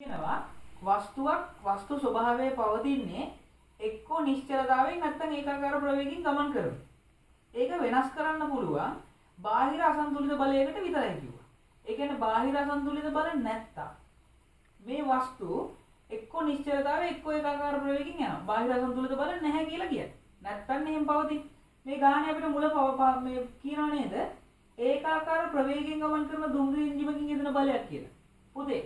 කියනවා වස්තු ස්වභාවයේ පවතින්නේ එක්කෝ නිශ්චලතාවයෙන් නැත්නම් ඒකාකාර ප්‍රවේගයෙන් ගමන් කරනවා. ඒක වෙනස් කරන්න පුළුවන් බාහිර අසන්තුලිත බලයකට විතරයි කිව්වා. ඒ කියන්නේ බාහිර අසන්තුලිත බල නැත්තම් මේ වස්තු එක්කෝ නිශ්චලතාවය එක්කෝ ඒකාකාර ප්‍රවේගයෙන් යනවා. බාහිර අසන්තුලිත බල නැහැ කියලා කියන්නේ. නැත්තම් එහෙම පවතින. මේ ගානේ අපිට මුල මේ කියනවා නේද? ඒකාකාර ප්‍රවේගයෙන් ගමන් කරන දුම්රිය එන්ජිමකින් යෙදෙන බලයක් කියලා. පුතේ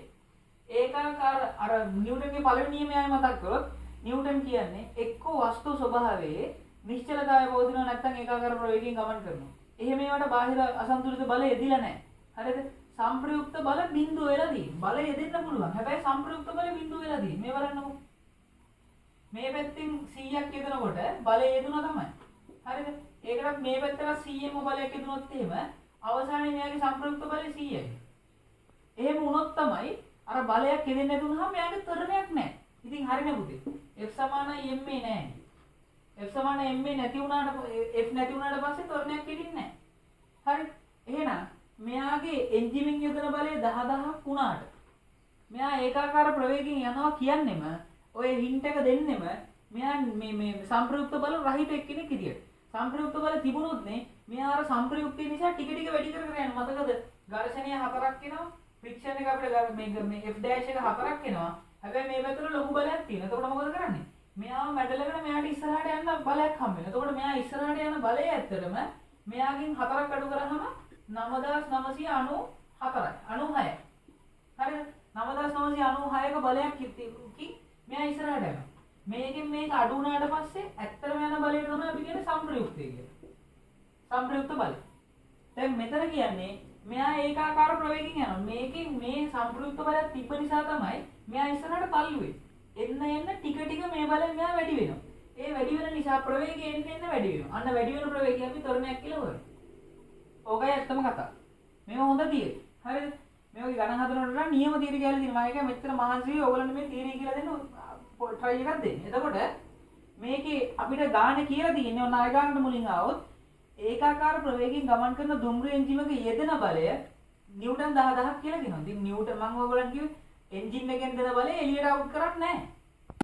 ඒකාකාර අර නිව්ටන්ගේ පළවෙනි නියමය ආයෙ මතක් කරොත් නිව්ටන් කියන්නේ එක්කෝ වස්තු ස්වභාවයේ නිශ්චලතාවය පවතිනවා නැත්නම් ඒකාකාර ප්‍රවේගයෙන් ගමන් කරනවා. එහෙම ඒවට බාහිර අසන්තුලිත බල යෙදිලා නැහැ. හරිද? සංප්‍රයුක්ත බල බිඳුව වෙලා තියෙන්නේ. බල යෙදෙන්න පුළුවන්. හැබැයි සංප්‍රයුක්ත බල බිඳුව වෙලා තියෙන්නේ. මේ බලන්නකෝ. මේ පැත්තෙන් 100ක් යෙදෙනකොට බලය යෙදුණා තමයි. හරිද? ඒකටත් මේ පැත්තට 100ම බලයක් යෙදුනොත් එහෙම අවසානයේ මෙයාගේ සංප්‍රයුක්ත බලය 100යි. එහෙම වුණොත් තමයි අර බලයක් යෙදෙන්නේ නැතුනහම මෙයාගේ තරණයක් නැහැ. ඉතින් හරිනේ පුතේ. F සමානයි ma නැහැ. F සමානයි ma නැති වුණාට F නැති වුණාට පස්සේ තරණයක් යෙදෙන්නේ නැහැ. හරි. එහෙනම් මෙයාගේ එන්ජිමින් යොදන බලය 10000ක් වුණාට මෙයා ඒකාකාර ප්‍රවේගයෙන් යනවා කියන්නෙම ඔය හින්ට් එක දෙන්නෙම මෙයා මේ සංප්‍රයුක්ත බල රහිත එක්කෙනෙක් විදියට. සංප්‍රයුක්ත බල තිබුණොත් නේ මෙයා අර සංප්‍රයුක්තය නිසා ටික ටික වැඩි කර කර යනවා. මතකද? ඝර්ෂණය 4ක් එනවා. ෆ්‍රික්ෂන් එක අපිට මේ F dash එක 4ක් එනවා. හැබැයි මේ පැත්තට ලොකු බලයක් තියෙනවා. එතකොට මොකද කරන්නේ? මෙයාව මැඩලගෙන මෙයාට ඉස්සරහට යන්න බලයක් හම්බ වෙනවා. එතකොට මෙයා ඉස්සරහට යන බලය ඇත්තටම මෙයාගෙන් 4ක් අඩු කරාම 9994යි 96යි. හරිද? 9996ක බලයක් කිව්කින් මෙයා ඉස්සරහට යනවා. මේකෙන් මේක අඩු වුණාට පස්සේ ඇත්තටම යන බලයට තමයි අපි කියන්නේ සංප්‍රයුක්තය කියලා. සංප්‍රයුක්ත බලය. දැන් මෙතන කියන්නේ මෙයා ඒකාකාර ප්‍රවේගයෙන් යනවා. මේකෙන් මේ සංප්‍රයුක්ත බලයක් තිබ්බ නිසා තමයි මෙයා ඉස්සරහට තල්ලුවේ. එන්න ටික ටික මේ බලෙන් මෙයා වැඩි වෙනවා. ඒ වැඩි වෙන නිසා ප්‍රවේගය එන්න වැඩි වෙනවා. අන්න වැඩි වෙන ප්‍රවේගය අපි තරණයක් කියලා හොයනවා. ඕකයි ඇත්තම කතාව. මේක හොඳ තියරි. හරිද? මේකේ ගණන් හදනකොට නියම තියරි කියලා තියෙනවා. මම මේක මෙච්චර මහන්සි වෙයි ඕගොල්ලන්ට මේ තියරි කියලා දෙන්න try එකක් දෙන්න. එතකොට මේකේ අපිට ගාන කියලා තියෙන්නේ ඔන්න අය ගන්නට මුලින් ආවොත් ඒකාකාර ප්‍රවේගයෙන් ගමන් කරන දුම්රිය එන්ජිමක යෙදෙන බලය නිව්ටන් 10000ක් කියලා කියනවා. ඉතින් නිව්ටන් මම ඔයගොල්ලන්ට කිව්වේ එන්ජින් එකෙන් දෙන බලය එළියට අවුට් කරන්නේ නැහැ.